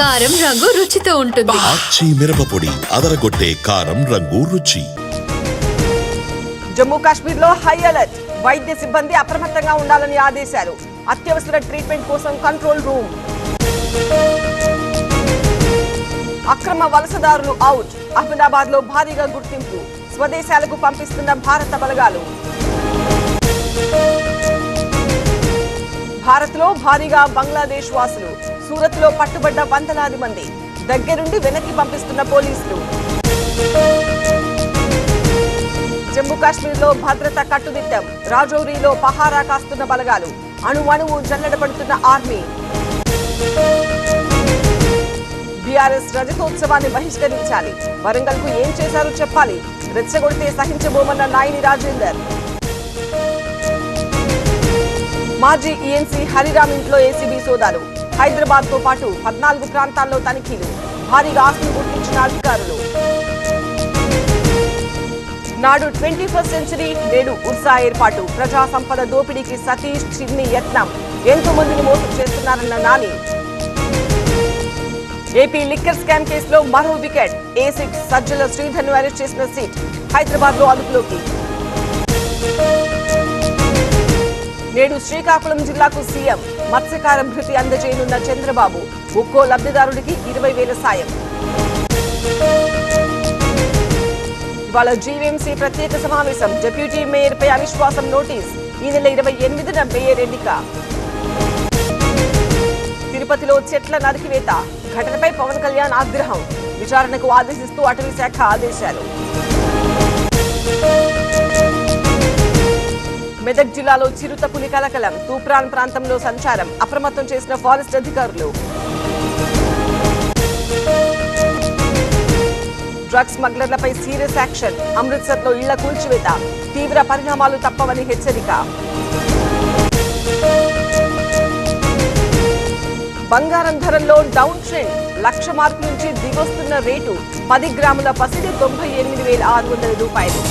కారం రంగు రుచితో ఉంటుంది. ఆచి మిరపపొడి అదరగొట్టే కారం రంగు రుచి. జమ్మూ కాశ్మీర్ లో హై అలర్ట్. వైద్య సిబ్బంది అప్రమత్తంగా ఉండాలని ఆదేశాలు. అత్యవసర ట్రీట్మెంట్ కోసం కంట్రోల్ రూమ్. అక్రమ వలసదారులు అవుట్. అహ్మదాబాద్ లో భారీగా గుర్తింపు. స్వదేశాలకు పంపిస్తున్న భారత బలగాలు. భారత్ లో భారీగా బంగ్లాదేశ్ వాసులు. సూరత్ లో పట్టుబడ్డ వందలాది మంది. దగ్గరుండి వెనక్కి పంపిస్తున్న పోలీసులు. జమ్మూ కాశ్మీర్ లో భద్రత కట్టుదిట్టం. రాజౌరీలో పహారా కాస్తున్న బలగాలు. అణువణువు జల్లెడబడుతున్న ఆర్మీ. బీఆర్ఎస్ రజతోత్సవాన్ని బహిష్కరించాలి. వరంగల్ కు ఏం చేశారో చెప్పాలి. రెచ్చగొడితే సహించబోమన్న నాయని రాజేందర్. మాజీ ఈఎన్సీ హరిరామ్ ఇంట్లో ఏసీబీ సోదాలు. హైదరాబాద్ తో పాటు 14 ప్రాంతాల్లో తనిఖీలు. భారీగా ఆస్తులు గుర్తించిన అధికారులు. నాడు 21st సెంచరీ, నేడు ఉర్సా ఏర్పాటు. ప్రజా సంపద దోపిడీకి సతీష్ చిన్ని యత్నం. ఎంతో మందిని మోసం చేస్తున్నారన్న నాని. ఏపీ లిక్కర్ స్కామ్ కేసులో మరో వికెట్. A6 సజ్జల శ్రీధర్ ను అరెస్ట్ చేసిన సిట్. హైదరాబాద్ లో అదుపులోకి. నేడు శ్రీకాకుళం జిల్లాకు సీఎం. మత్స్యకార భృతి అందజేయనున్న చంద్రబాబు. ఒక్కో లబ్ధిదారుడికి 20,000 సాయం. ఇవాళ జీవీఎంసీ ప్రత్యేక సమావేశం. డిప్యూటీ మేయర్ పై అవిశ్వాసం నోటీస్. ఈ నెల 28న మేయర్ ఎన్నిక. తిరుపతిలో చెట్ల నరికివేత ఘటనపై పవన్ కళ్యాణ్ ఆగ్రహం. విచారణకు ఆదేశిస్తూ అటవీ శాఖ ఆదేశాలు. మెదక్ జిల్లాలో చిరుత పులి కలకలం. తూప్రాన్ ప్రాంతంలో సంచారం. అప్రమత్తం చేసిన ఫారెస్ట్ అధికారులు. డ్రగ్స్ స్మగ్లర్లపై సీరియస్ యాక్షన్. అమృత్సర్ లో ఇళ్ల కూల్చివేత. తీవ్ర పరిణామాలు తప్పవని హెచ్చరిక. బంగారం ధరల్లో డౌన్ ట్రెండ్. 1,00,000 మార్కు నుంచి దిగొస్తున్న రేటు. 10 గ్రాముల పసిడి 98,600 రూపాయలు.